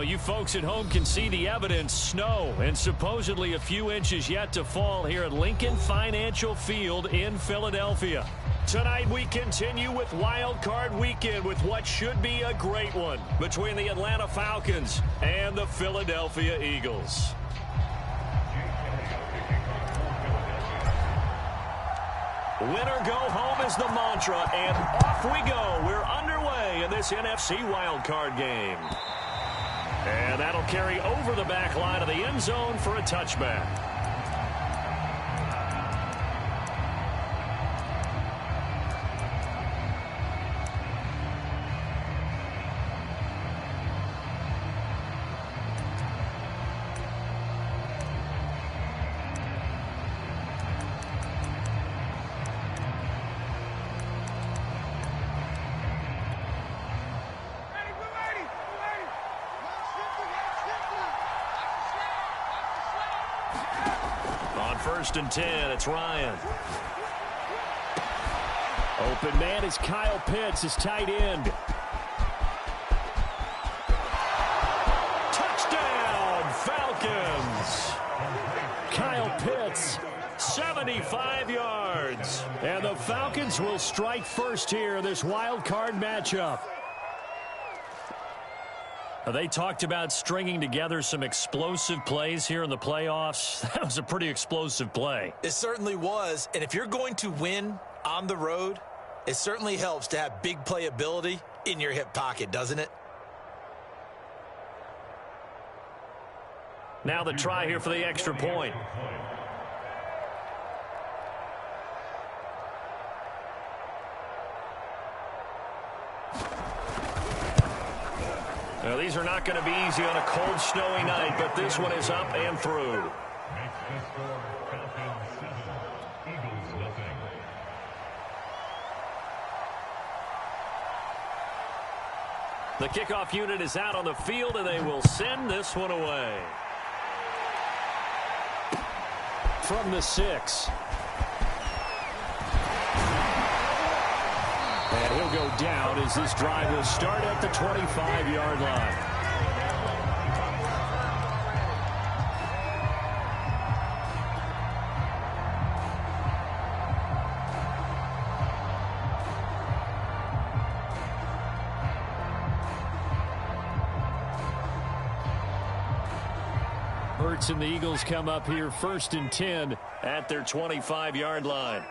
Well, you folks at home can see the evidence. Snow and supposedly a few inches yet to fall here at Lincoln Financial Field in Philadelphia. Tonight we continue with Wild Card Weekend with what should be a great one between the Atlanta Falcons and the Philadelphia Eagles. Winner go home is the mantra, and off we go. We're underway in this NFC Wild Card game. And that'll carry over the back line of the end zone for a touchback. First and 10, it's Ryan. Open man is Kyle Pitts, his tight end. Touchdown, Falcons! Kyle Pitts, 75 yards. And the Falcons will strike first here in this wild card matchup. They talked about stringing together some explosive plays here in the playoffs. That was a pretty explosive play. It certainly was. And if you're going to win on the road, it certainly helps to have big playability in your hip pocket, doesn't it? Now the try here for the extra point. Now, these are not going to be easy on a cold, snowy night, but this one is up and through. The kickoff unit is out on the field, and they will send this one away. From the 6. And he'll go down as this drive will start at the 25-yard line. Hurts and the Eagles come up here first and 10 at their 25-yard line.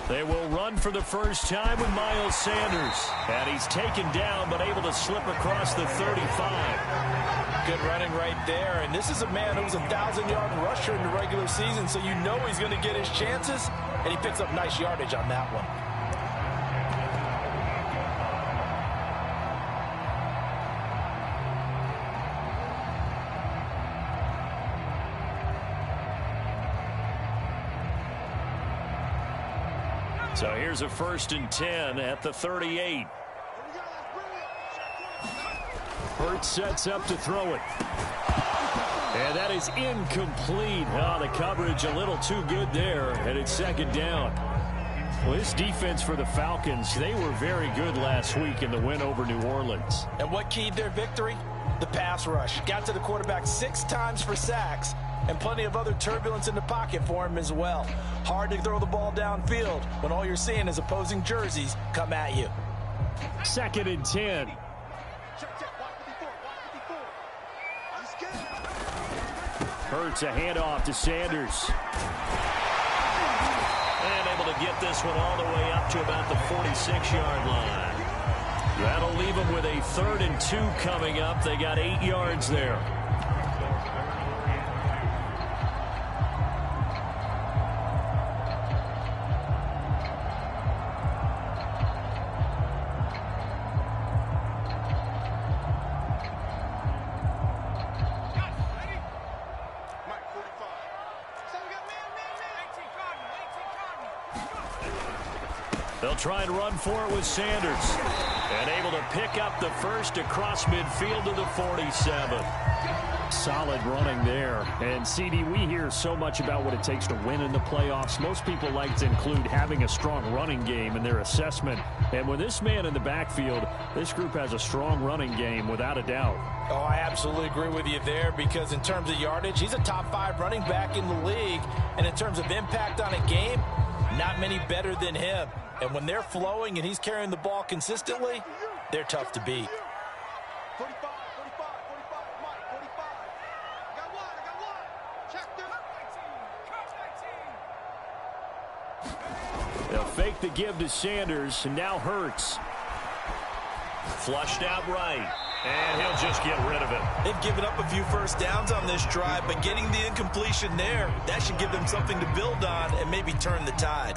They will run for the first time with Miles Sanders. And he's taken down but able to slip across the 35. Good running right there. And this is a man who was a 1,000-yard rusher in the regular season, so you know he's going to get his chances. And he picks up nice yardage on that one. So here's a first and 10 at the 38. Hurts sets up to throw it. And that is incomplete. Oh, the coverage a little too good there, and it's second down. Well, this defense for the Falcons, they were very good last week in the win over New Orleans. And what keyed their victory? The pass rush. Got to the quarterback 6 times for sacks. And plenty of other turbulence in the pocket for him as well. Hard to throw the ball downfield when all you're seeing is opposing jerseys come at you. Second and 10. Hurts a handoff to Sanders. And able to get this one all the way up to about the 46-yard line. That'll leave them with a 3rd and 2 coming up. They got 8 yards there. They'll try and run for it with Sanders. And able to pick up the first across midfield to the 47. Solid running there. And, CD, we hear so much about what it takes to win in the playoffs. Most people like to include having a strong running game in their assessment. And with this man in the backfield, this group has a strong running game without a doubt. Oh, I absolutely agree with you there, because in terms of yardage, he's a top 5 running back in the league. And in terms of impact on a game, not many better than him. And when they're flowing and he's carrying the ball consistently, they're tough to beat. 45, 45, 45, Mike, 45. I got one. Check them. They'll fake the give to Sanders, and now Hurts. Flushed out right, and he'll just get rid of it. They've given up a few first downs on this drive, but getting the incompletion there, that should give them something to build on and maybe turn the tide.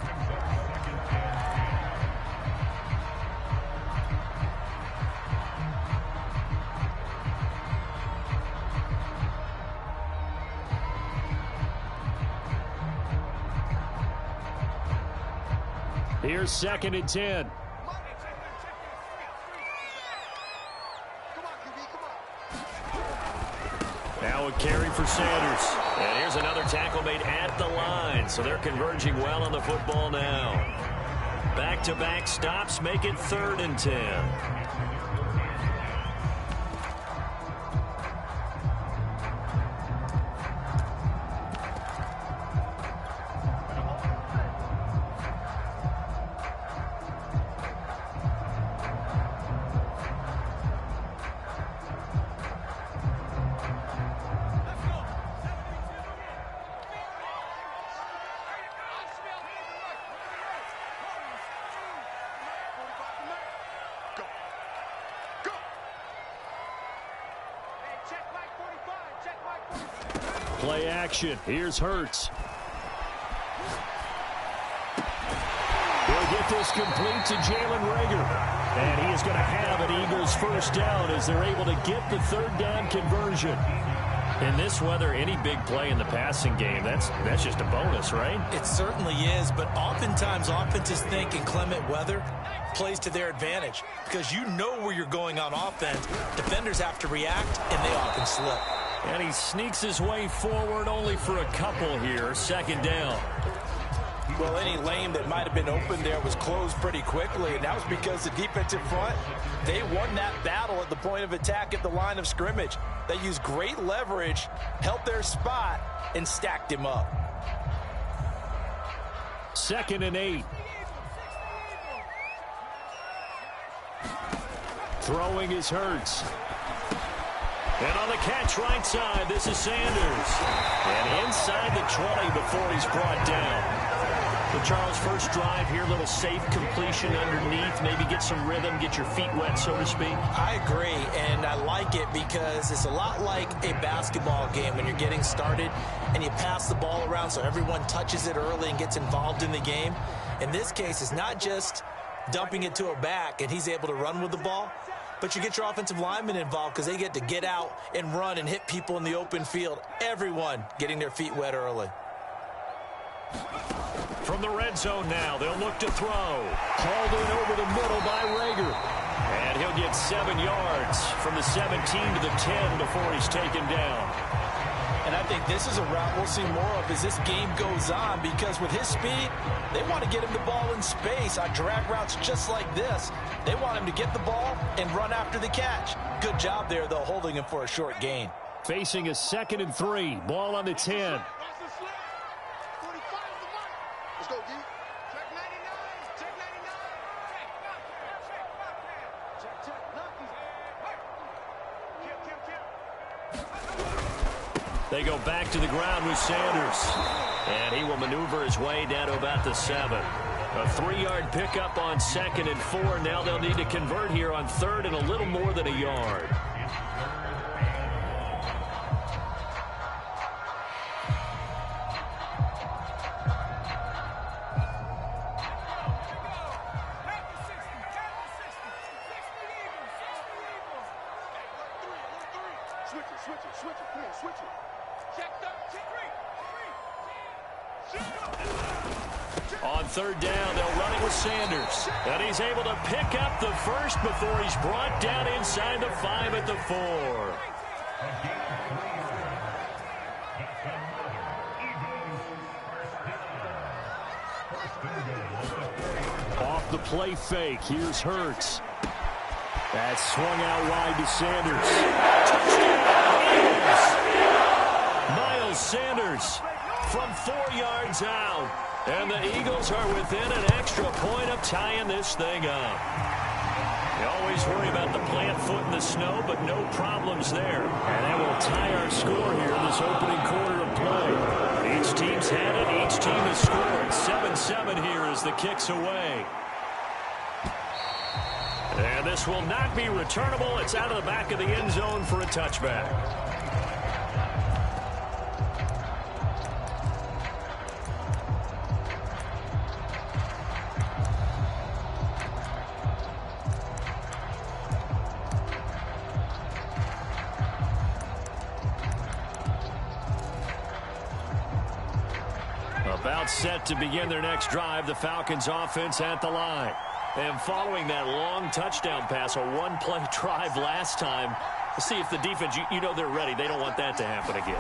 Here's 2nd and 10. Now a carry for Sanders. And here's another tackle made at the line. So they're converging well on the football now. Back-to-back stops make it 3rd and 10. Play action. Here's Hurts. He'll get this complete to Jalen Reagor. And he is going to have an Eagles first down as they're able to get the 3rd down conversion. In this weather, any big play in the passing game, that's just a bonus, right? It certainly is, but oftentimes offenses think in clement weather plays to their advantage, because you know where you're going on offense. Defenders have to react, and they often slip. And he sneaks his way forward only for a couple here. 2nd down. Well, any lane that might have been open there was closed pretty quickly, and that was because the defensive front, they won that battle at the point of attack at the line of scrimmage. They used great leverage, held their spot, and stacked him up. 2nd and 8. Throwing is Hurts. And on the catch right side, this is Sanders. And inside the 20 before he's brought down. So Charles, first drive here, little safe completion underneath. Maybe get some rhythm, get your feet wet, so to speak. I agree, and I like it because it's a lot like a basketball game when you're getting started and you pass the ball around so everyone touches it early and gets involved in the game. In this case, it's not just dumping it to a back and he's able to run with the ball, but you get your offensive linemen involved because they get to get out and run and hit people in the open field. Everyone getting their feet wet early. From the red zone now, they'll look to throw. Hauled in over the middle by Reagor. And he'll get 7 yards from the 17 to the 10 before he's taken down. And I think this is a route we'll see more of as this game goes on, because with his speed, they want to get him the ball in space on drag routes just like this. They want him to get the ball and run after the catch. Good job there, though, holding him for a short gain. Facing a 2nd and 3. Ball on the 10. Let's go, D. Check 99. Check 99. Check. They go back to the ground with Sanders. And he will maneuver his way down to about the 7. A 3-yard pickup on 2nd and 4. Now they'll need to convert here on 3rd and a little more than a yard. Switch it. Come on, switch it. Check 13. On 3rd down, they'll run it with Sanders. And he's able to pick up the first before he's brought down inside the 5 at the 4. Off the play fake, here's Hurts. That's swung out wide to Sanders. Miles Sanders from 4 yards out. And the Eagles are within an extra point of tying this thing up. You always worry about the plant foot in the snow, but no problems there. And that will tie our score here in this opening quarter of play. Each team's had it. Each team has scored. 7-7 here as the kick's away. And this will not be returnable. It's out of the back of the end zone for a touchback. About set to begin their next drive, the Falcons offense at the line. And following that long touchdown pass, a one-play drive last time, see if the defense, you know they're ready. They don't want that to happen again.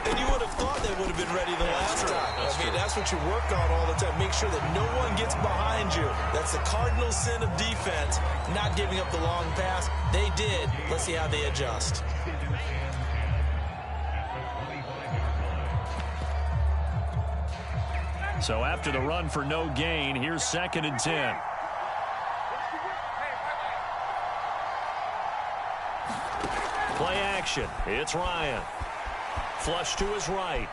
And you would have thought they would have been ready the last time. That's what you work on all the time. Make sure that no one gets behind you. That's the cardinal sin of defense, not giving up the long pass. They did. Let's see how they adjust. So after the run for no gain, here's 2nd and 10. Play action. It's Ryan. Flush to his right.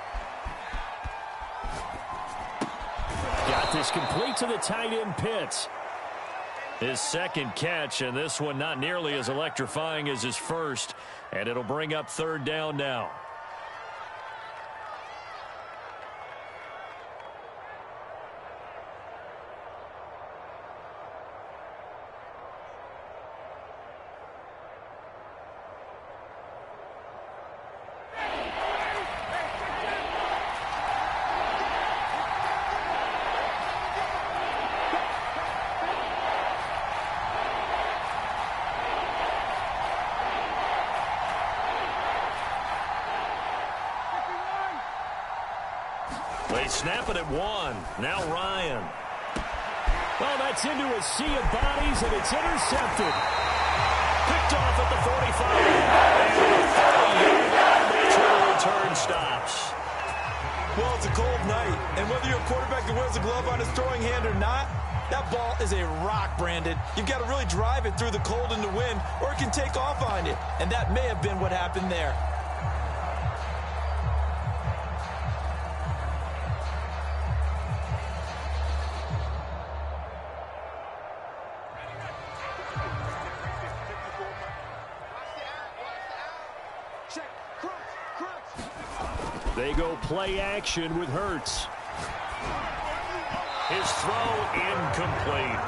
Got this complete to the tight end Pitts. His second catch, and this one not nearly as electrifying as his first. And it'll bring up 3rd down now. They snap it at 1. Now Ryan. Well, that's into a sea of bodies, and it's intercepted. Picked off at the 45. And the 30-yard return stops. Well, it's a cold night, and whether you're a quarterback that wears a glove on his throwing hand or not, that ball is a rock, Brandon. You've got to really drive it through the cold and the wind, or it can take off on you. And that may have been what happened there. They go play action with Hurts. His throw incomplete.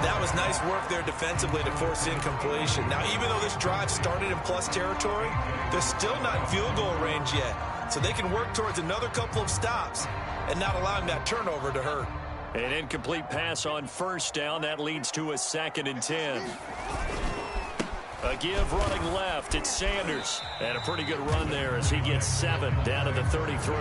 That was nice work there defensively to force incompletion. Now, even though this drive started in plus territory, they're still not in field goal range yet. So they can work towards another couple of stops and not allowing that turnover to hurt. An incomplete pass on 1st down. That leads to a 2nd and 10. A give running left. It's Sanders. And a pretty good run there as he gets 7 down to the 33.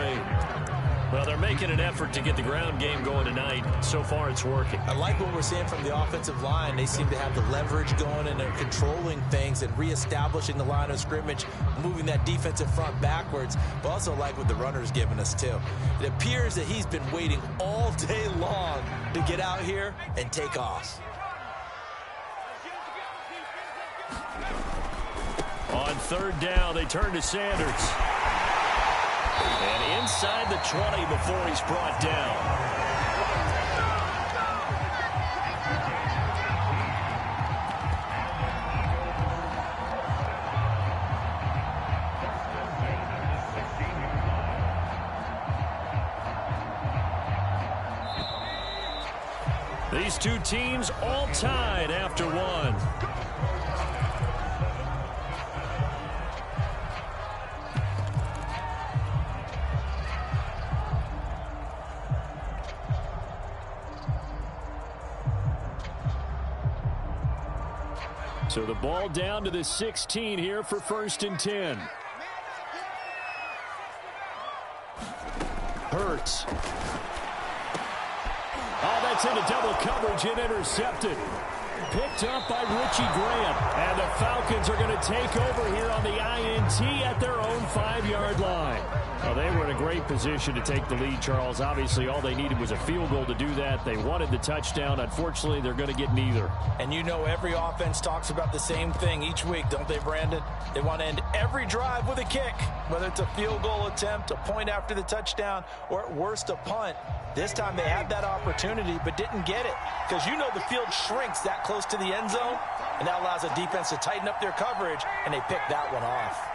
Well, they're making an effort to get the ground game going tonight. So far, it's working. I like what we're seeing from the offensive line. They seem to have the leverage going, and they're controlling things and reestablishing the line of scrimmage, moving that defensive front backwards. But also like what the runner's giving us, too. It appears that he's been waiting all day long to get out here and take off. On 3rd down, they turn to Sanders. And inside the 20 before he's brought down. These two teams all tied after 1. So the ball down to the 16 here for 1st and 10. Hurts. Oh, that's into double coverage and intercepted. Picked up by Richie Grant. And the Falcons are going to take over here on the INT at their own 5-yard line. Well, they were in a great position to take the lead, Charles. Obviously, all they needed was a field goal to do that. They wanted the touchdown. Unfortunately, they're going to get neither. And you know every offense talks about the same thing each week, don't they, Brandon? They want to end every drive with a kick, whether it's a field goal attempt, a point after the touchdown, or at worst a punt. This time they had that opportunity but didn't get it because you know the field shrinks that close to the end zone, and that allows the defense to tighten up their coverage, and they picked that one off.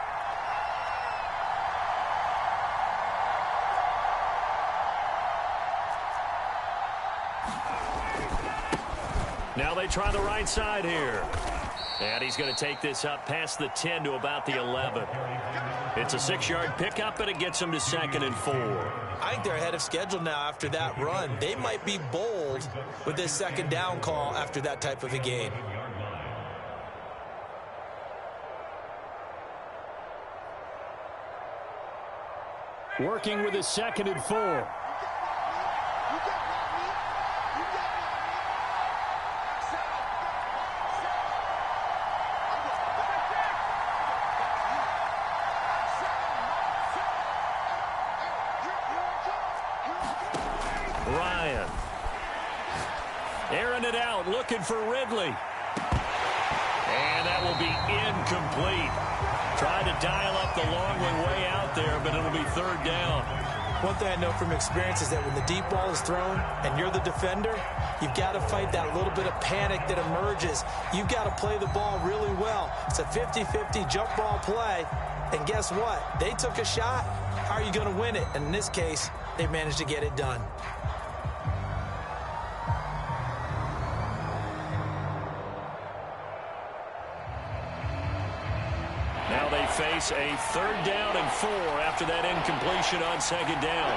Now they try the right side here. And he's going to take this up past the 10 to about the 11. It's a 6-yard pickup, and it gets him to 2nd and 4. I think they're ahead of schedule now after that run. They might be bold with this 2nd down call after that type of a game. Working with his 2nd and 4. Ryan. Airing it out, looking for Ridley. And that will be incomplete. Tried to dial up the long way out there, but it'll be 3rd down. One thing I know from experience is that when the deep ball is thrown and you're the defender, you've got to fight that little bit of panic that emerges. You've got to play the ball really well. It's a 50-50 jump ball play. And guess what? They took a shot. How are you going to win it? And in this case, they managed to get it done. Now they face a 3rd down and 4 after that incompletion on 2nd down.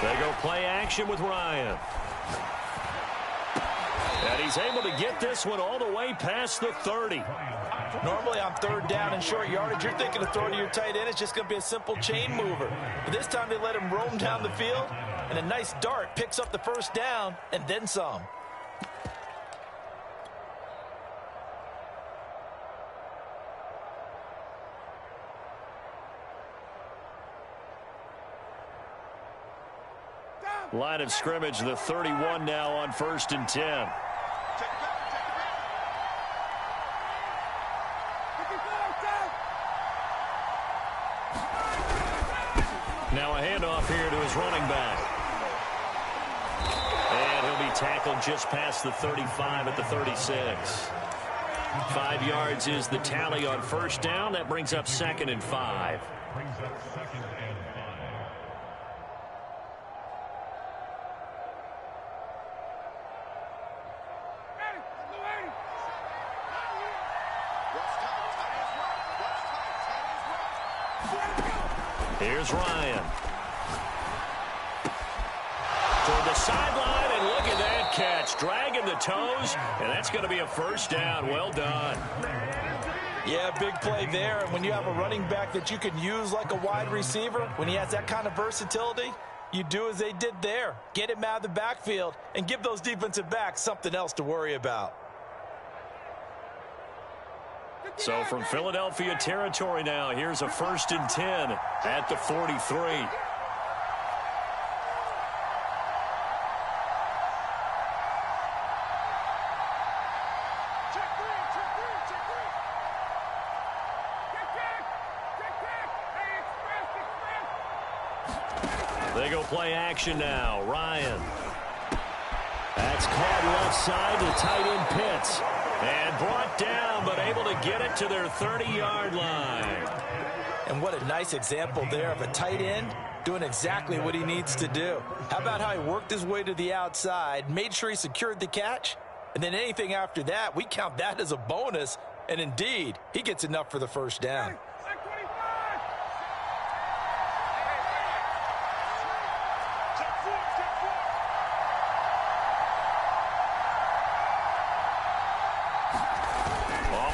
They go play action with Ryan. And he's able to get this one all the way past the 30. Normally on 3rd down and short yardage, you're thinking of throwing to your tight end. It's just going to be a simple chain mover. But this time they let him roam down the field, and a nice dart picks up the 1st down and then some. Line of scrimmage, the 31 now on 1st and 10. Now a handoff here to his running back. And he'll be tackled just past the 35 at the 36. 5 yards is the tally on 1st down. That brings up 2nd and 5. Here's Ryan. Toward the sideline, and look at that catch. Dragging the toes, and that's going to be a 1st down. Well done. Yeah, big play there. And when you have a running back that you can use like a wide receiver, when he has that kind of versatility, you do as they did there. Get him out of the backfield and give those defensive backs something else to worry about. So from Philadelphia territory now, here's a 1st and 10 at the 43. They go play action now. Ryan. That's caught left side to tight end Pitts. And brought down, but able to get it to their 30-yard line. And what a nice example there of a tight end doing exactly what he needs to do. How about how he worked his way to the outside, made sure he secured the catch, and then anything after that, we count that as a bonus. And indeed, he gets enough for the 1st down.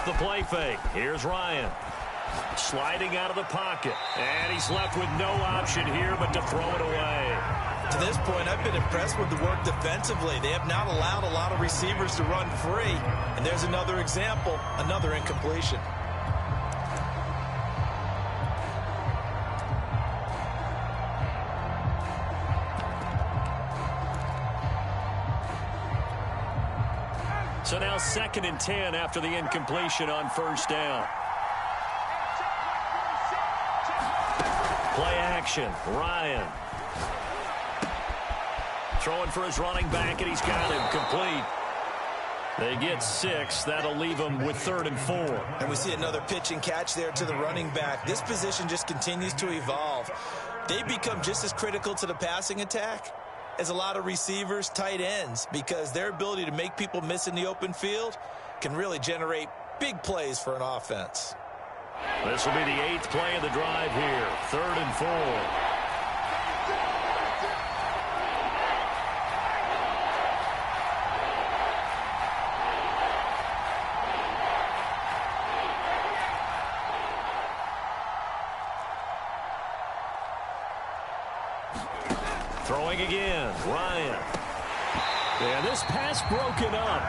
the play fake. Here's Ryan. Sliding out of the pocket. And he's left with no option here but to throw it away. To this point, I've been impressed with the work defensively. They have not allowed a lot of receivers to run free. And there's another example, another incompletion. So now 2nd and 10 after the incompletion on first down. Play action. Ryan. Throwing for his running back, and he's got him complete. They get 6. That'll leave them with 3rd and 4. And we see another pitch and catch there to the running back. This position just continues to evolve. They become just as critical to the passing attack as a lot of receivers, tight ends, because their ability to make people miss in the open field can really generate big plays for an offense. This will be the 8th play of the drive here. 3rd and 4. Throwing again, Ryan. And this pass broken up.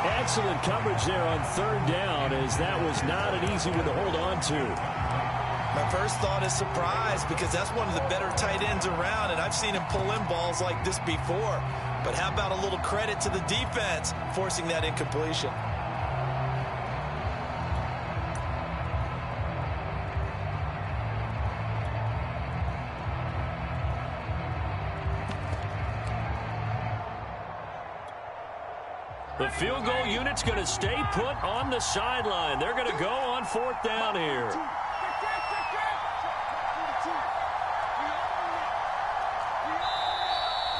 Excellent coverage there on 3rd down, as that was not an easy one to hold on to. My first thought is surprise, because that's one of the better tight ends around, and I've seen him pull in balls like this before. But how about a little credit to the defense forcing that incompletion? The field goal unit's going to stay put on the sideline. They're going to go on 4th down here.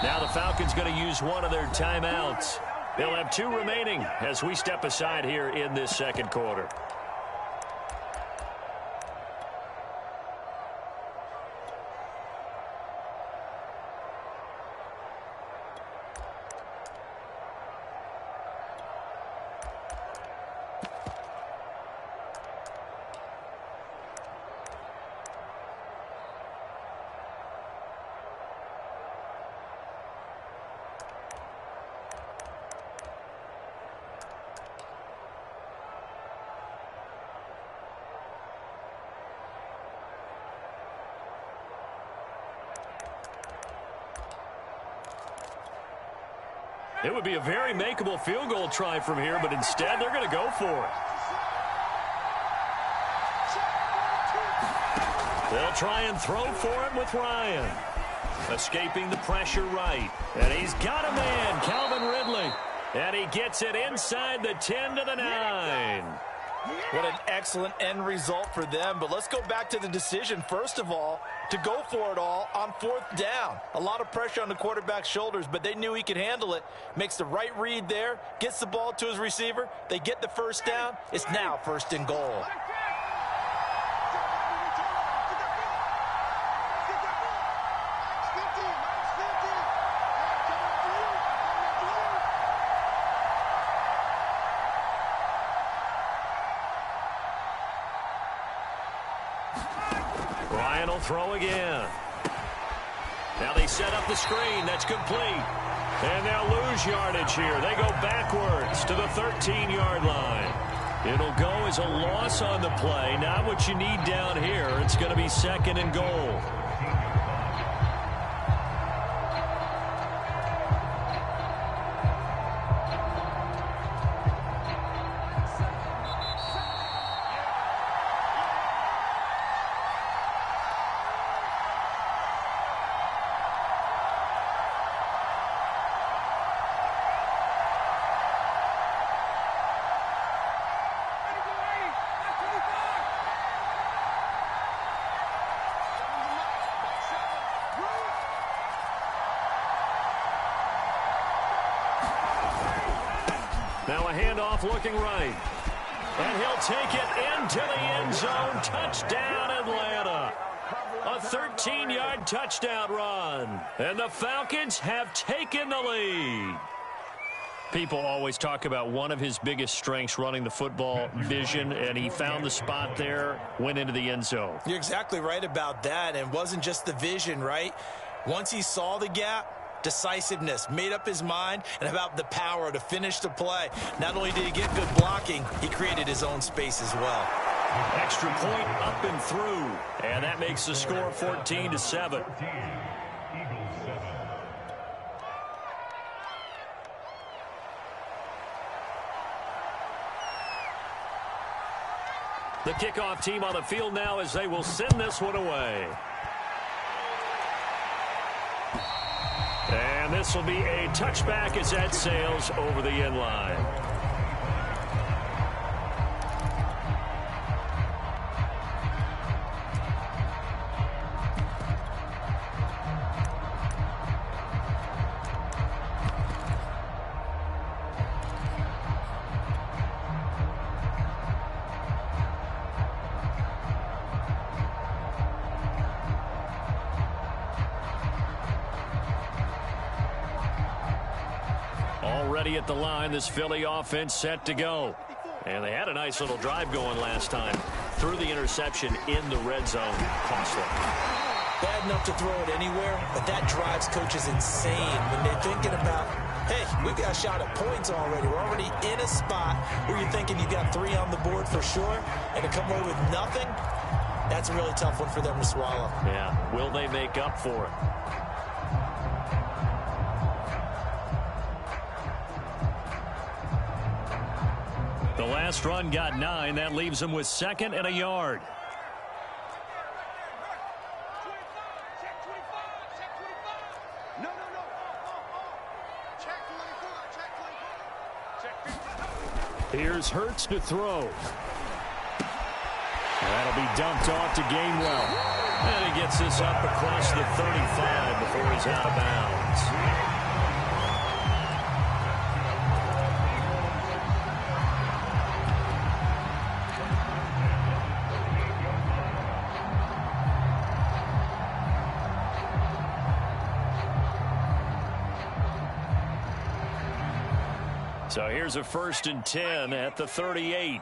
Now the Falcons going to use one of their timeouts. They'll have 2 remaining as we step aside here in this 2nd quarter. It would be a very makeable field goal try from here, but instead they're going to go for it. They'll try and throw for it with Ryan. Escaping the pressure right. And he's got a man, Calvin Ridley. And he gets it inside the 10 to the 9. What an excellent end result for them. But let's go back to the decision, first of all, to go for it all on 4th down. A lot of pressure on the quarterback's shoulders, but they knew he could handle it. Makes the right read there, gets the ball to his receiver. They get the first down. It's now 1st and goal. Ryan will throw again. Now they set up the screen. That's complete. And they'll lose yardage here. They go backwards to the 13-yard line. It'll go as a loss on the play. Not what you need down here. It's going to be 2nd and goal. Now a handoff looking right. And he'll take it into the end zone. Touchdown, Atlanta. A 13-yard touchdown run. And the Falcons have taken the lead. People always talk about one of his biggest strengths running the football, vision, and he found the spot there, went into the end zone. You're exactly right about that, and it wasn't just the vision, right? Once he saw the gap, decisiveness, made up his mind, and about the power to finish the play. Not only did he get good blocking, he created his own space as well. Extra point up and through, and that makes the score 14-7. The kickoff team on the field now as they will send this one away. And this will be a touchback as that sails over the end line. Already at the line, this Philly offense set to go. And they had a nice little drive going last time. Threw the interception in the red zone. Costly. Bad enough to throw it anywhere, but that drives coaches insane when they're thinking about, hey, we got a shot at points already. We're already in a spot where you're thinking you got 3 on the board for sure, and to come away with nothing, that's a really tough one for them to swallow. Yeah, will they make up for it? The last run got 9. That leaves them with 2nd and a yard. Here's Hurts to throw. That'll be dumped off to Gainwell. And he gets this up across the 35 before he's out of bounds. So here's a 1st and 10 at the 38.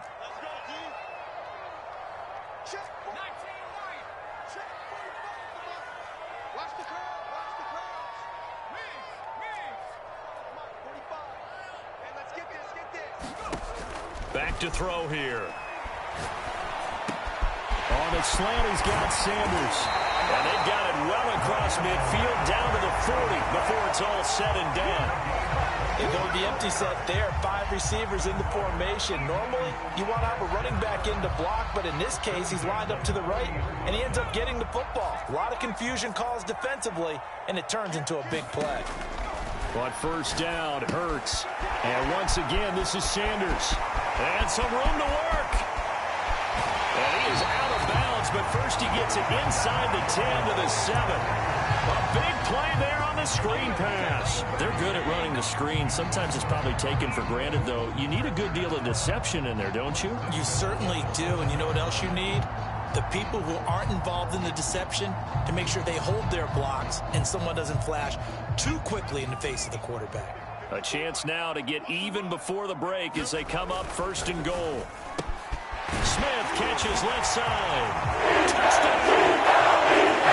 Back to throw here. On the slant, he's got Sanders. And they've got it well across midfield down to the 40 before it's all said and done. They go with the empty set there. 5 receivers in the formation. Normally, you want to have a running back in to block, but in this case, he's lined up to the right, and he ends up getting the football. A lot of confusion caused defensively, and it turns into a big play. But first down, Hurts. And once again, this is Sanders. And some room to work. And he is out of bounds, but first he gets it inside the 10 to the 7. A big play there on the screen pass. They're good at running the screen. Sometimes it's probably taken for granted, though. You need a good deal of deception in there, don't you? You certainly do, and you know what else you need? The people who aren't involved in the deception to make sure they hold their blocks and someone doesn't flash too quickly in the face of the quarterback. A chance now to get even before the break as they come up 1st and goal. Smith catches left side. Touchdown!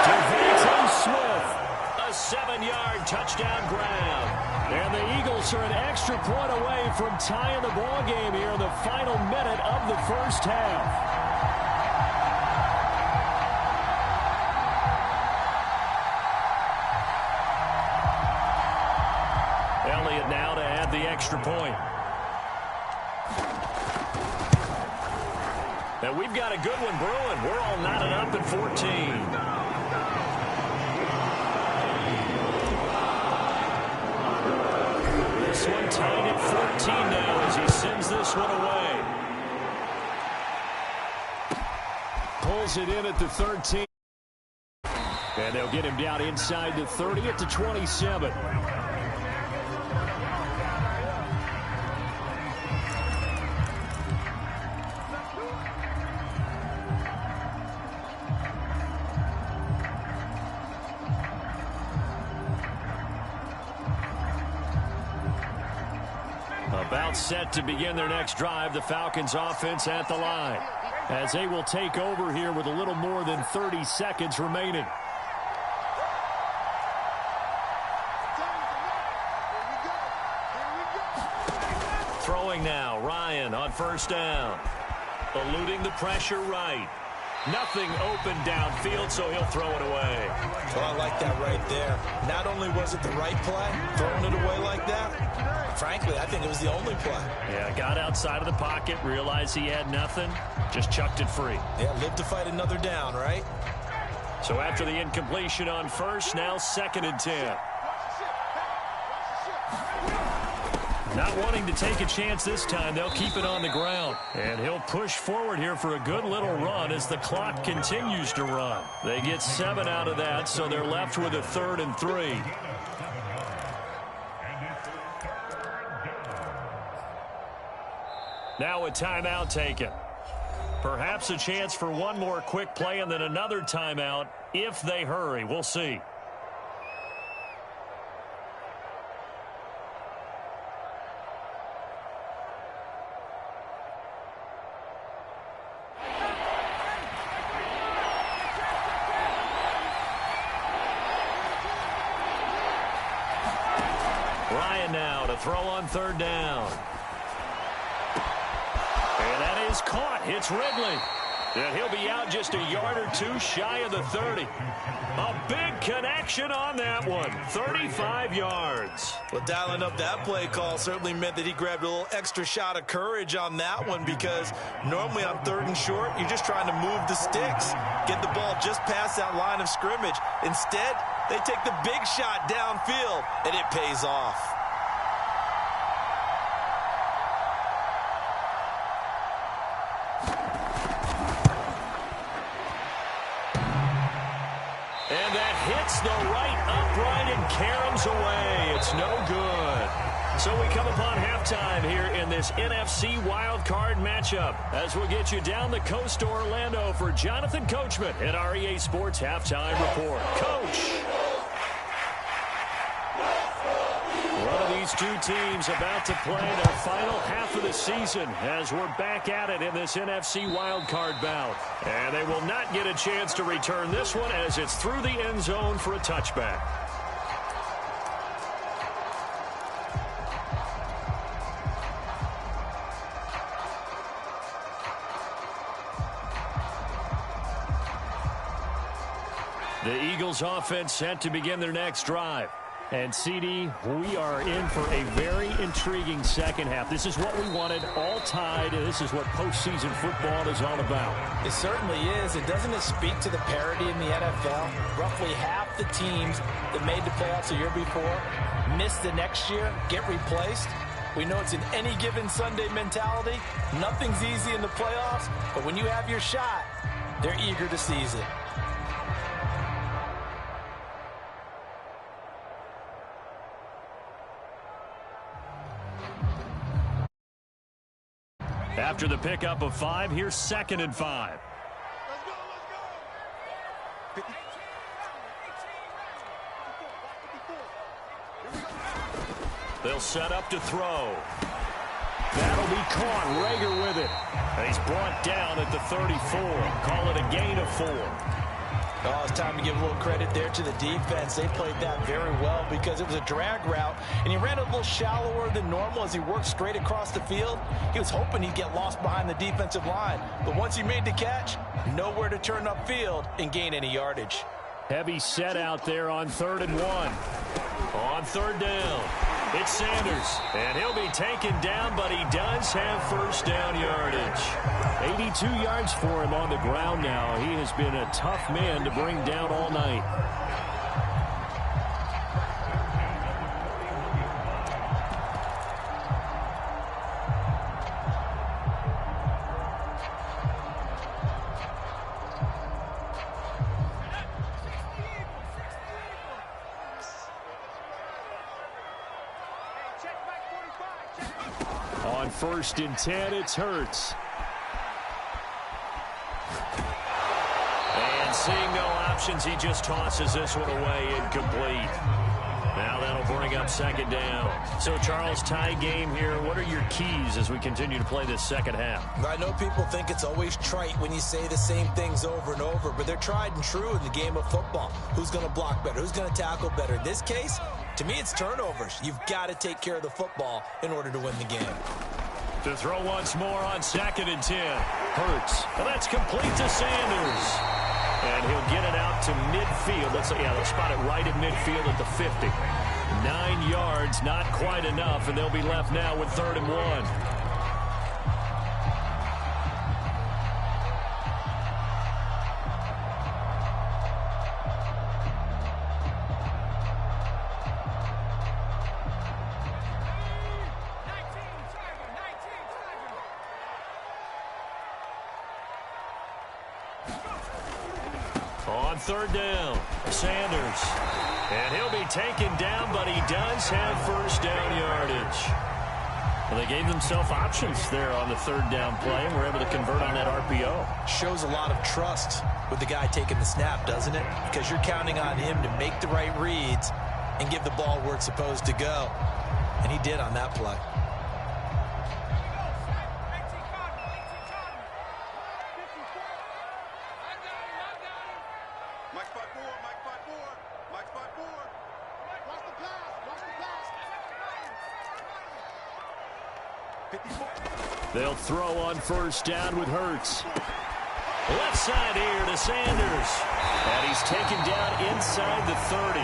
Devontae Smith. A 7-yard touchdown grab. And the Eagles are an extra point away from tying the ball game here in the final minute of the first half. Elliott now to add the extra point. And we've got a good one brewing. We're all knotted up at 14. This one tied at 14 now as he sends this one away. Pulls it in at the 13. And they'll get him down inside the 30 at the 27. About set to begin their next drive, the Falcons offense at the line, as they will take over here with a little more than 30 seconds remaining. Throwing now, Ryan on first down. Eluding the pressure right. Nothing open downfield, so he'll throw it away. Well, I like that right there. Not only was it the right play, throwing it away like that, frankly, I think it was the only play. Yeah, got outside of the pocket, realized he had nothing, just chucked it free. Yeah, live to fight another down, right? So after the incompletion on first, now 2nd and 10. Not wanting to take a chance this time, they'll keep it on the ground. And he'll push forward here for a good little run as the clock continues to run. They get 7 out of that, so they're left with a 3rd and 3. Now a timeout taken. Perhaps a chance for one more quick play and then another timeout if they hurry. We'll see. Ryan now to throw on 3rd down. And that is caught. It's Ridley. And he'll be out just a yard or two shy of the 30. A big connection on that one. 35 yards. Well, dialing up that play call certainly meant that he grabbed a little extra shot of courage on that one, because normally on 3rd and short, you're just trying to move the sticks, get the ball just past that line of scrimmage. Instead, they take the big shot downfield, and it pays off. And that hits the right upright and caroms away. It's no good. So we come upon halftime here in this NFC wildcard matchup, as we'll get you down the coast to Orlando for Jonathan Coachman at our EA Sports Halftime Report. Coach. One of these two teams about to play their final half of the season as we're back at it in this NFC wildcard bout. And they will not get a chance to return this one as it's through the end zone for a touchback. The Eagles offense set to begin their next drive. And, CD, we are in for a very intriguing second half. This is what we wanted, all tied. This is what postseason football is all about. It certainly is. And doesn't it speak to the parity in the NFL? Roughly half the teams that made the playoffs the year before miss the next year, get replaced. We know it's an any given Sunday mentality. Nothing's easy in the playoffs, but when you have your shot, they're eager to seize it. After the pickup of 5, here's 2nd and 5. Let's go, let's go. They'll set up to throw. That'll be caught. Rager with it. And he's brought down at the 34. Call it a gain of 4. Oh, it's time to give a little credit there to the defense. They played that very well because it was a drag route, and he ran a little shallower than normal as he worked straight across the field. He was hoping he'd get lost behind the defensive line, but once he made the catch, nowhere to turn upfield and gain any yardage. Heavy set out there on 3rd and 1. On 3rd down, it's Sanders, and he'll be taken down, but he does have first down yardage. 82 yards for him on the ground now. He has been a tough man to bring down all night. On 1st and 10, it's Hurts. And seeing no options, he just tosses this one away incomplete. Now that'll They'll bring up second down. So, Charles, tie game here. What are your keys as we continue to play this second half? I know people think it's always trite when you say the same things over and over, but they're tried and true in the game of football. Who's going to block better? Who's going to tackle better? In this case, to me, it's turnovers. You've got to take care of the football in order to win the game. To throw once more on 2nd and 10. Hurts. Well, that's complete to Sanders. And he'll get it out to midfield. They'll spot it right at midfield at the 50. 9 yards, not quite enough, and they'll be left now with 3rd and 1. On 3rd down, Sanders. And he'll be taken down, but he does have 1st down yardage. Well, they gave themselves options there on the 3rd down play, and were able to convert on that RPO. Shows a lot of trust with the guy taking the snap, doesn't it? Because you're counting on him to make the right reads and give the ball where it's supposed to go. And he did on that play. They'll throw on 1st down with Hurts. Left side here to Sanders. And he's taken down inside the 30.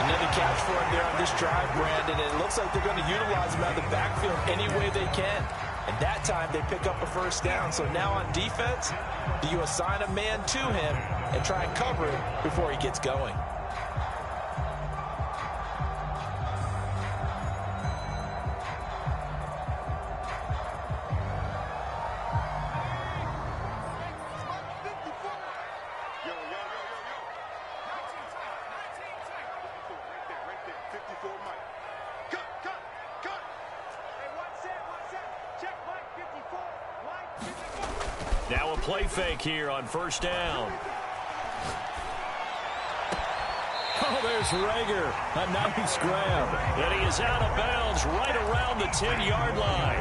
Another catch for him there on this drive, Brandon. And it looks like they're going to utilize him out of the backfield any way they can. And that time they pick up a 1st down. So now on defense, do you assign a man to him and try and cover him before he gets going? Now a play fake here on 1st down. Oh, there's Rager. A nice grab. And he is out of bounds right around the 10-yard line.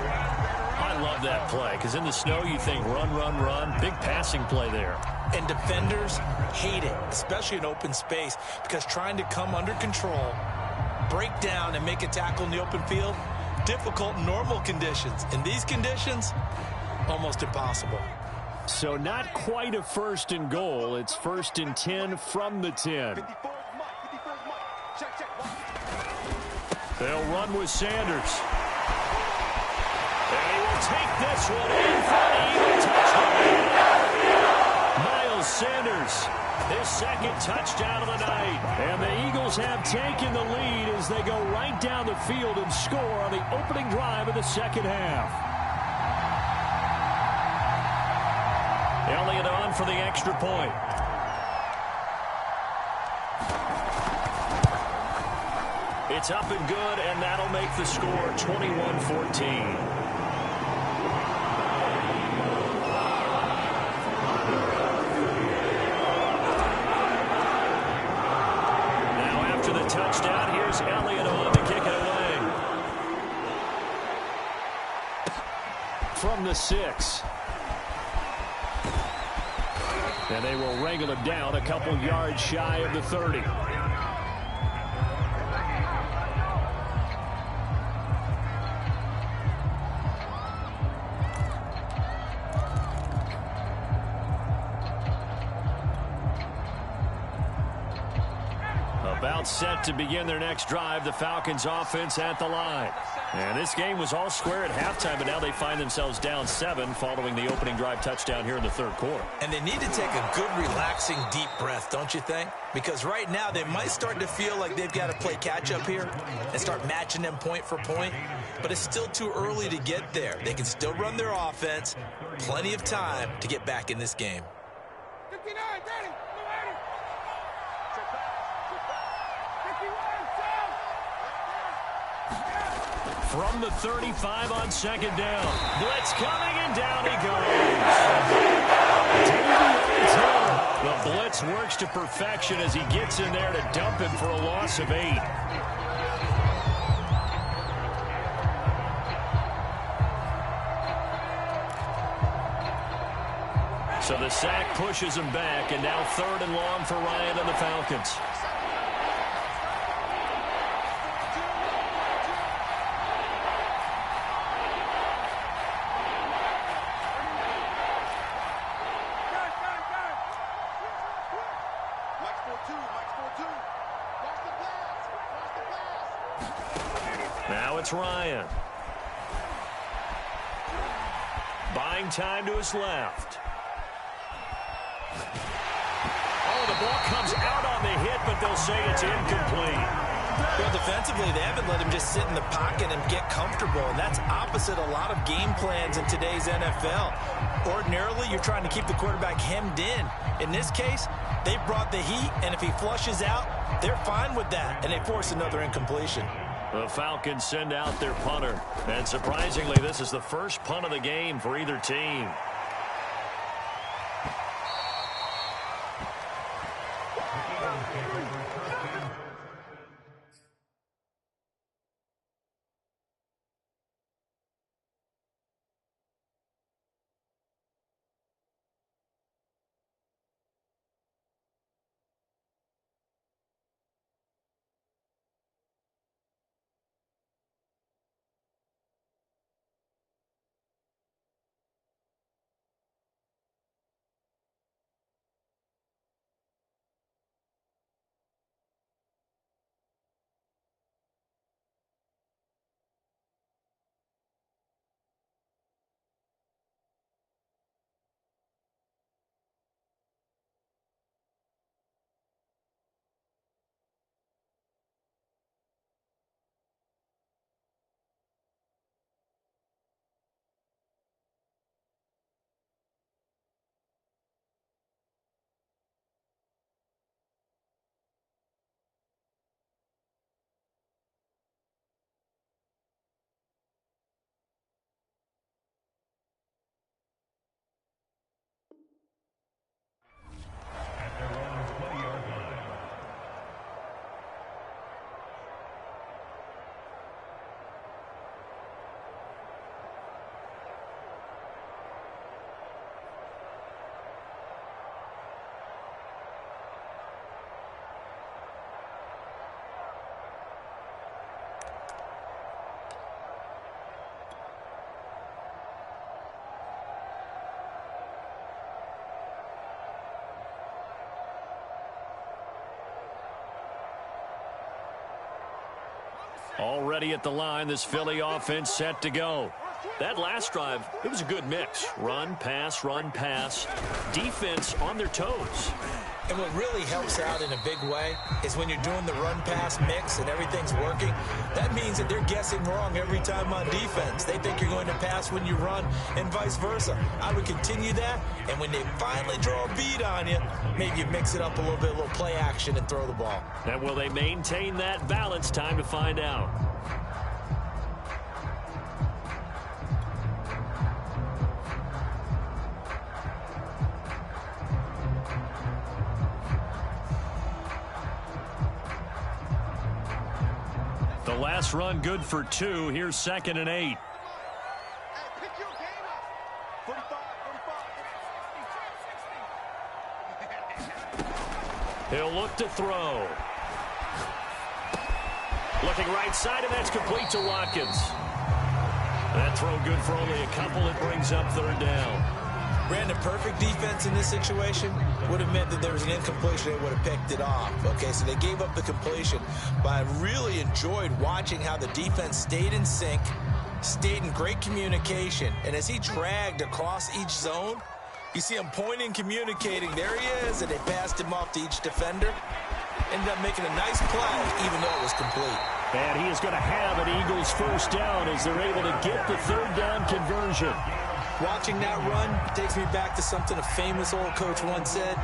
I love that play because in the snow you think run, run, run. Big passing play there. And defenders hate it, especially in open space, because trying to come under control, break down, and make a tackle in the open field, difficult in normal conditions. In these conditions, almost impossible. So not quite a 1st and goal. It's 1st and 10 from the 10. They'll run with Sanders. And he will take this one in for the Eagle touchdown. Miles Sanders, his 2nd touchdown of the night. And the Eagles have taken the lead as they go right down the field and score on the opening drive of the 2nd half. Elliott on for the extra point. It's up and good, and that'll make the score 21-14. Now after the touchdown, here's Elliott on to kick it away. From the 6. And they will wrangle him down a couple yards shy of the 30. About set to begin their next drive, the Falcons offense at the line. And this game was all square at halftime, but now they find themselves down 7 following the opening drive touchdown here in the 3rd quarter. And they need to take a good, relaxing, deep breath, don't you think? Because right now they might start to feel like they've got to play catch-up here and start matching them point for point. But it's still too early to get there. They can still run their offense. Plenty of time to get back in this game. 59, 30. From the 35 on 2nd down. Blitz coming, and down he goes. The blitz works to perfection as he gets in there to dump him for a loss of 8. So the sack pushes him back, and now 3rd and long for Ryan and the Falcons. Now it's Ryan. Buying time to his left. Oh, the ball comes out on the hit, but they'll say it's incomplete. Well, defensively, they haven't let him just sit in the pocket and get comfortable, and that's opposite a lot of game plans in today's NFL. Ordinarily, you're trying to keep the quarterback hemmed in. In this case, they brought the heat, and if he flushes out, they're fine with that, and they force another incompletion. The Falcons send out their punter, and surprisingly, this is the first punt of the game for either team. Already at the line, this Philly offense set to go. That last drive, it was a good mix. Run, pass, defense on their toes. And what really helps out in a big way is when you're doing the run-pass mix and everything's working, that means that they're guessing wrong every time on defense. They think you're going to pass when you run and vice versa. I would continue that, and when they finally draw a bead on you, maybe you mix it up a little bit, a little play action, and throw the ball. And will they maintain that balance? Time to find out. The last run good for 2. Here's 2nd and 8. Hey, pick your game up. 45, 45. He'll look to throw. Looking right side, and that's complete to Watkins. That throw good for only a couple. It brings up 3rd down. Brandon, perfect defense in this situation would have meant that there was an incompletion. They would have picked it off. Okay, so they gave up the completion. But I really enjoyed watching how the defense stayed in sync, stayed in great communication. And as he dragged across each zone, you see him pointing, communicating. There he is, and they passed him off to each defender. Ended up making a nice play, even though it was complete. And he is going to have an Eagles 1st down as they're able to get the 3rd down conversion. Watching that run takes me back to something a famous old coach once said.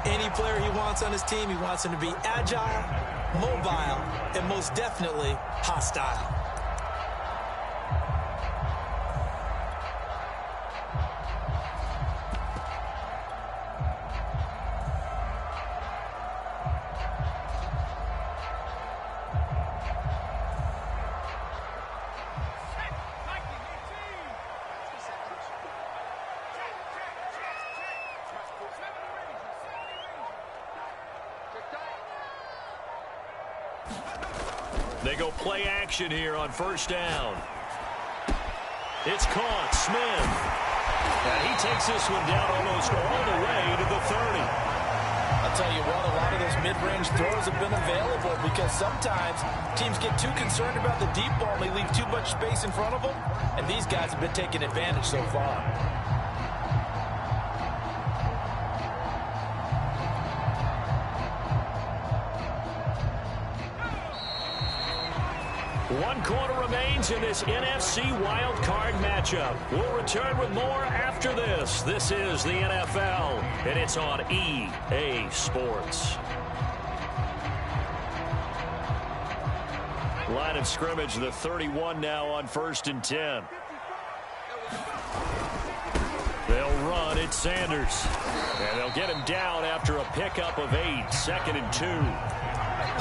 Any player he wants on his team, he wants him to be agile, mobile, and most definitely hostile. They go play action here on first down. It's caught. Smith. And he takes this one down almost all the way to the 30. I'll tell you what, a lot of those mid-range throws have been available because sometimes teams get too concerned about the deep ball and they leave too much space in front of them, and these guys have been taking advantage so far. One quarter remains in this NFC wildcard matchup. We'll return with more after this. This is the NFL, and it's on EA Sports. Line of scrimmage, the 31 now on 1st and 10. They'll run. It's Sanders. And they'll get him down after a pickup of 8. 2nd and 2.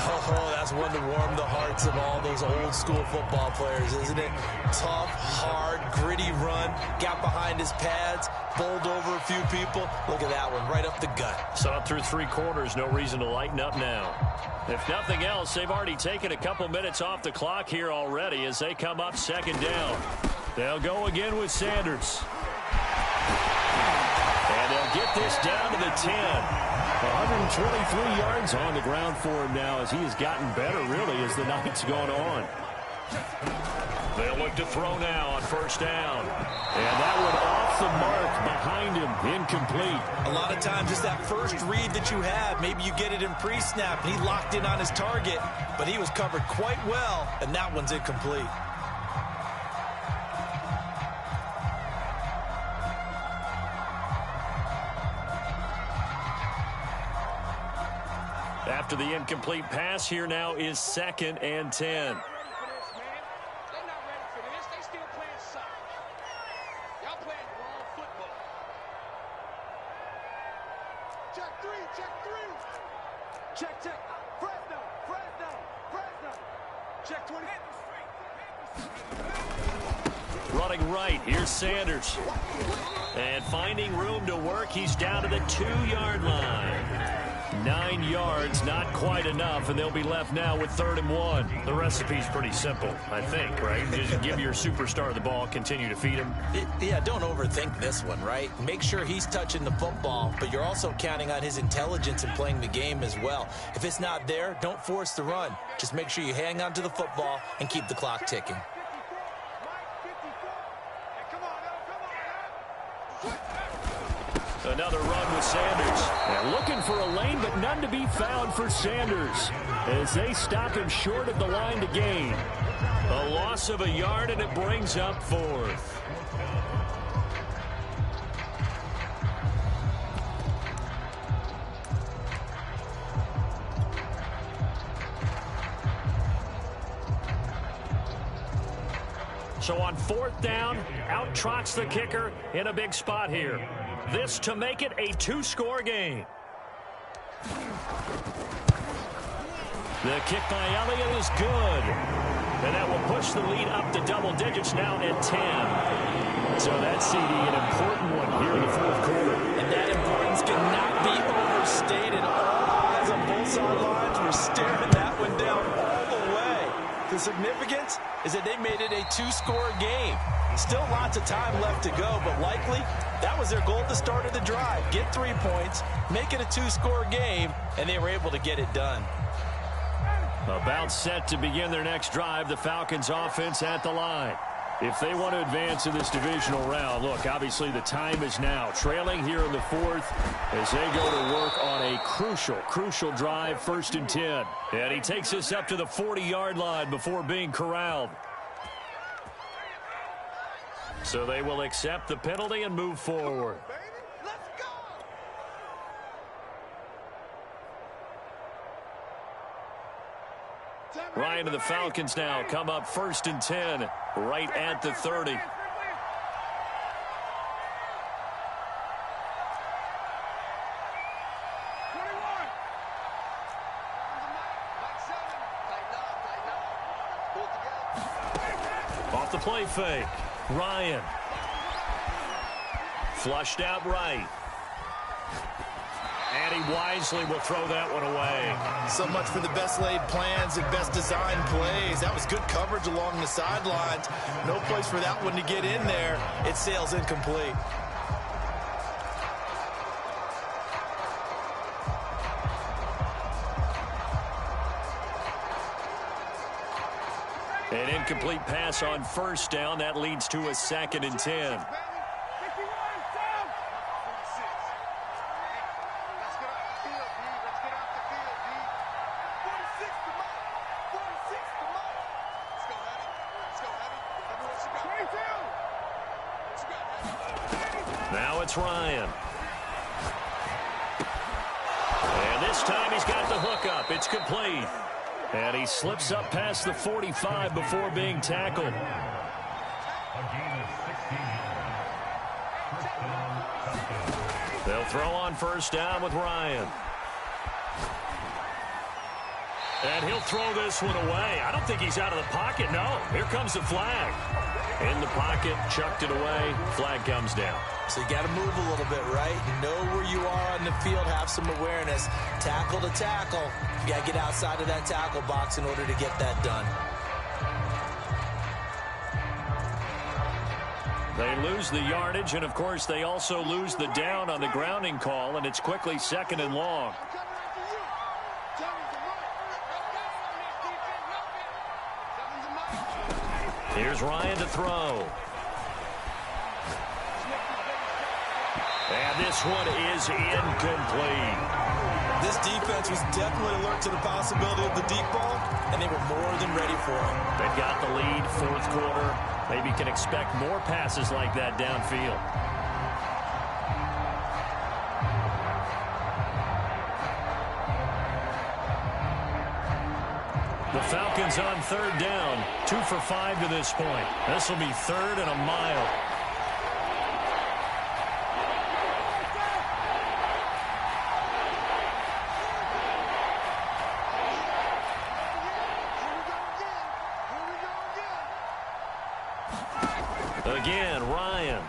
Oh, that's one to warm the hearts of all those old school football players, isn't it? Tough, hard, gritty run, got behind his pads, bowled over a few people. Look at that one, right up the gut. Saw it through 3 quarters, no reason to lighten up now. If nothing else, they've already taken a couple minutes off the clock here already as they come up 2nd down. They'll go again with Sanders. And they'll get this down to the 10. 123 yards on the ground for him now as he has gotten better, really, as the night's gone on. They'll look to throw now on 1st down. And that one off the mark behind him, incomplete. A lot of times it's that first read that you have. Maybe you get it in pre-snap, and he locked in on his target, but he was covered quite well, and that one's incomplete. After the incomplete pass, here now is 2nd and 10. Running right, here's Sanders. And finding room to work, he's down to the 2-yard line. 9 yards, not quite enough, and they'll be left now with 3rd and 1. The recipe's pretty simple, I think, right? Just give your superstar the ball, continue to feed him. Yeah, don't overthink this one, right? Make sure he's touching the football, but you're also counting on his intelligence in playing the game as well. If it's not there, don't force the run. Just make sure you hang on to the football and keep the clock ticking. Another run with Sanders. And looking for a lane, but none to be found for Sanders as they stop him short of the line to gain. A loss of a yard, and it brings up 4th. So on 4th down, out trots the kicker in a big spot here. This to make it a 2-score game. The kick by Elliott is good. And that will push the lead up to double digits now at 10. So that's, CD, an important one here in the 4th quarter. And that importance cannot be overstated. All eyes on both sidelines were staring that one down all the way. The significance is that they made it a 2-score game. Still lots of time left to go, but likely that was their goal at the start of the drive. Get 3 points, make it a 2-score game, and they were able to get it done. About set to begin their next drive, the Falcons offense at the line. If they want to advance in this divisional round, look, obviously the time is now. Trailing here in the 4th as they go to work on a crucial drive, 1st and 10. And he takes this up to the 40-yard line before being corralled. So they will accept the penalty and move forward. Ryan and the Falcons now come up 1st and 10 right at the 30. Off the play fake. Ryan. Flushed out right. And he wisely will throw that one away. So much for the best laid plans and best designed plays. That was good coverage along the sidelines. No place for that one to get in there. It sails incomplete. An incomplete pass on first down. That leads to a 2nd and 10. Now it's Ryan. And this time he's got the hook up. It's complete. And he slips up past the 45 before being tackled. They'll throw on first down with Ryan. And he'll throw this one away. I don't think he's out of the pocket. No, here comes the flag. In the pocket, chucked it away. Flag comes down. So you got to move a little bit, right? Know where you are on the field, have some awareness. Tackle to tackle. You got to get outside of that tackle box in order to get that done. They lose the yardage, and of course they also lose the down on the grounding call, and it's quickly 2nd and long. Here's Ryan to throw. And this one is incomplete. This defense was definitely alert to the possibility of the deep ball, and they were more than ready for it. They've got the lead, 4th quarter. Maybe can expect more passes like that downfield. The Falcons on 3rd down, 2 for 5 to this point. This will be 3rd and a mile. Again, Ryan.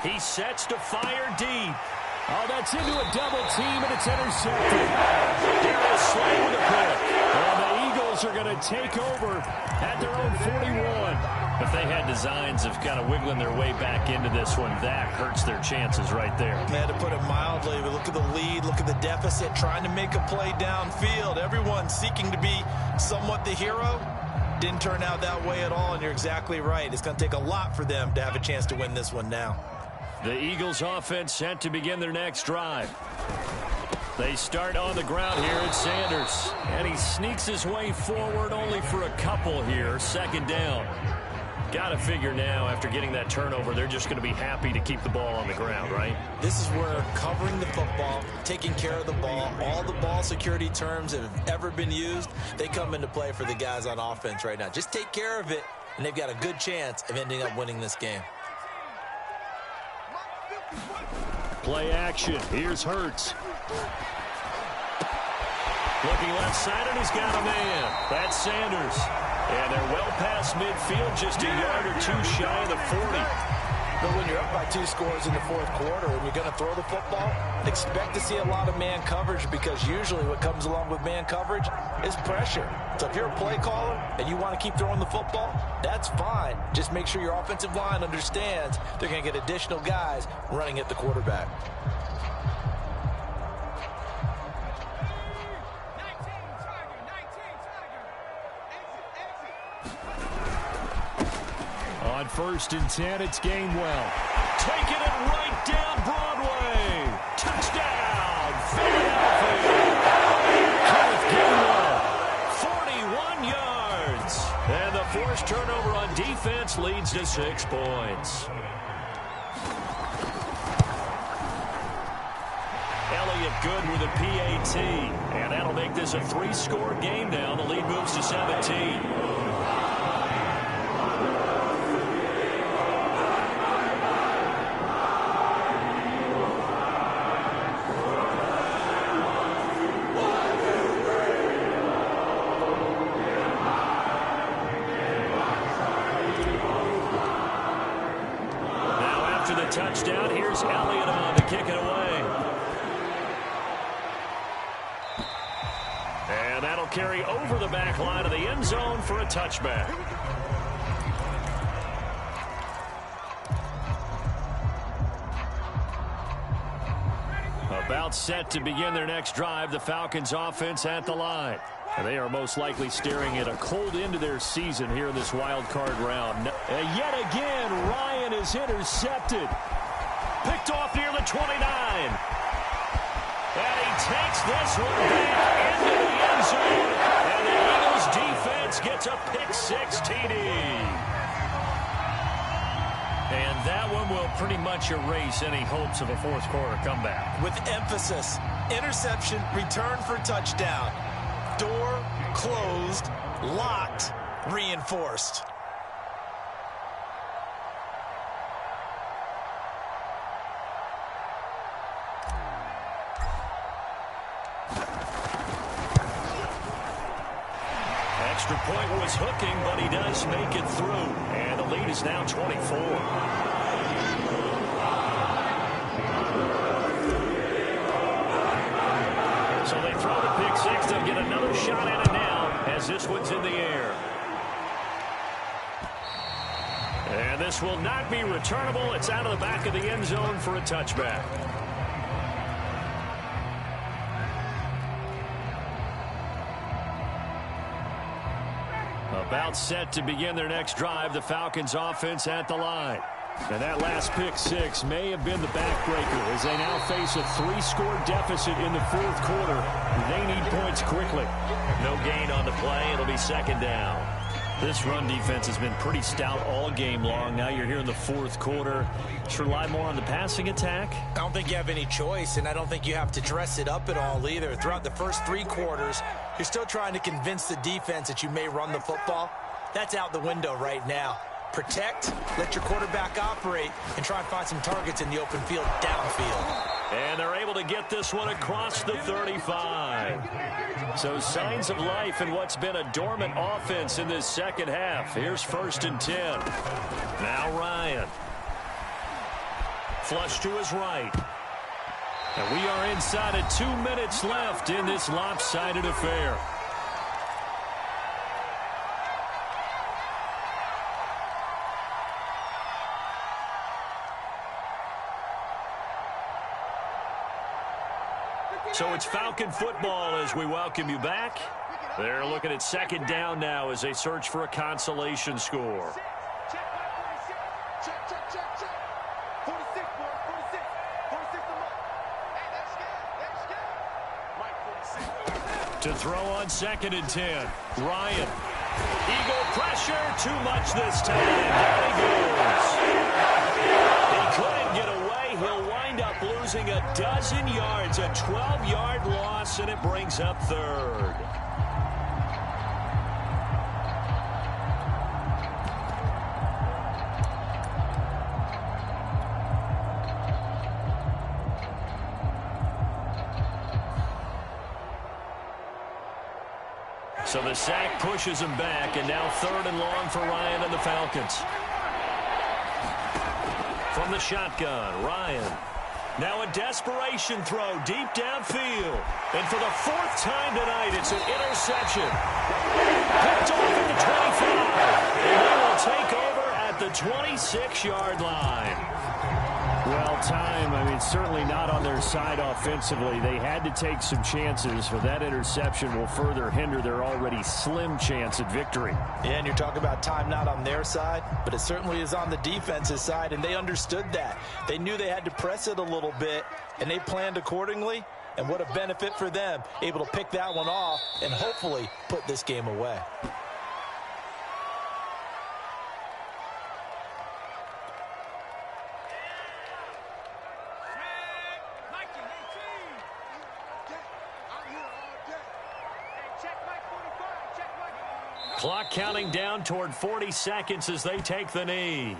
He sets to fire deep. Oh, that's into a double team, and it's intercepted. Darius Slay with a pick. And the Eagles are going to take over at their own 41. If they had designs of kind of wiggling their way back into this one, that hurts their chances right there. They had to put it mildly, but look at the lead, look at the deficit, trying to make a play downfield. Everyone seeking to be somewhat the hero. Didn't turn out that way at all, and you're exactly right. It's going to take a lot for them to have a chance to win this one now. The Eagles offense set to begin their next drive. They start on the ground here at Sanders. And he sneaks his way forward only for a couple here. 2nd down. Got to figure now, after getting that turnover, they're just going to be happy to keep the ball on the ground, right? This is where covering the football, taking care of the ball, all the ball security terms that have ever been used, they come into play for the guys on offense right now. Just take care of it, and they've got a good chance of ending up winning this game. Play action. Here's Hurts. Looking left side, and he's got a man. That's Sanders. And they're well past midfield, just a yard or 2 shy of the 40. But when you're up by 2 scores in the 4th quarter and you're going to throw the football, expect to see a lot of man coverage, because usually what comes along with man coverage is pressure. So if you're a play caller and you want to keep throwing the football, that's fine. Just make sure your offensive line understands they're going to get additional guys running at the quarterback. On 1st and 10, it's Gainwell. Taking it right down Broadway. Touchdown, Philadelphia. Kenneth Gainwell, 41 yards. And the forced turnover on defense leads to 6 points. Elliott good with a PAT. And that'll make this a 3-score game now. The lead moves to 17. Touchdown. Here's Elliott on to kick it away. carry over the back line of the end zone for a touchback. About set to begin their next drive, the Falcons offense at the line. And they are most likely staring at a cold end to their season here in this wild card round. And yet again, Ryan is intercepted. Picked off near the 29. And he takes this one back into the end zone. And the Eagles defense gets a pick-6 TD. And that one will pretty much erase any hopes of a fourth-quarter comeback. With emphasis, interception, return for touchdown. Door closed, locked, reinforced. Extra point was hooking, but he does make it through. And the lead is now 24. So they throw the pick-6. They'll get another shot at it now as this one's in the air. And this will not be returnable. It's out of the back of the end zone for a touchback. About set to begin their next drive, the Falcons offense at the line. And that last pick-6 may have been the backbreaker as they now face a 3-score deficit in the fourth quarter. They need points quickly. No gain on the play. It'll be second down. This run defense has been pretty stout all game long. Now you're here in the fourth quarter. Just rely more on the passing attack. I don't think you have any choice, and I don't think you have to dress it up at all either. Throughout the first 3 quarters, you're still trying to convince the defense that you may run the football. That's out the window right now. Protect, let your quarterback operate, and try and find some targets in the open field downfield. And they're able to get this one across the 35. So signs of life in what's been a dormant offense in this second half. Here's 1st and 10. Now Ryan. Flush to his right. And we are inside of 2 minutes left in this lopsided affair. So it's Falcon football as we welcome you back. They're looking at second down now as they search for a consolation score. To throw on 2nd and 10. Ryan. Eagle pressure. Too much this time. Down he goes. He couldn't get away. He'll wind up losing a dozen yards. A 12-yard loss, and it brings up 3rd. So the sack pushes him back, and now 3rd and long for Ryan and the Falcons. From the shotgun, Ryan. Now a desperation throw deep downfield. And for the 4th time tonight, it's an interception. Picked off at the 25. And they will take over at the 26-yard line. Well, time, certainly not on their side offensively. They had to take some chances, but that interception will further hinder their already slim chance at victory. Yeah, and you're talking about time not on their side, but it certainly is on the defense's side, and they understood that. They knew they had to press it a little bit, and they planned accordingly, and what a benefit for them, able to pick that one off and hopefully put this game away. Clock counting down toward 40 seconds as they take the knee.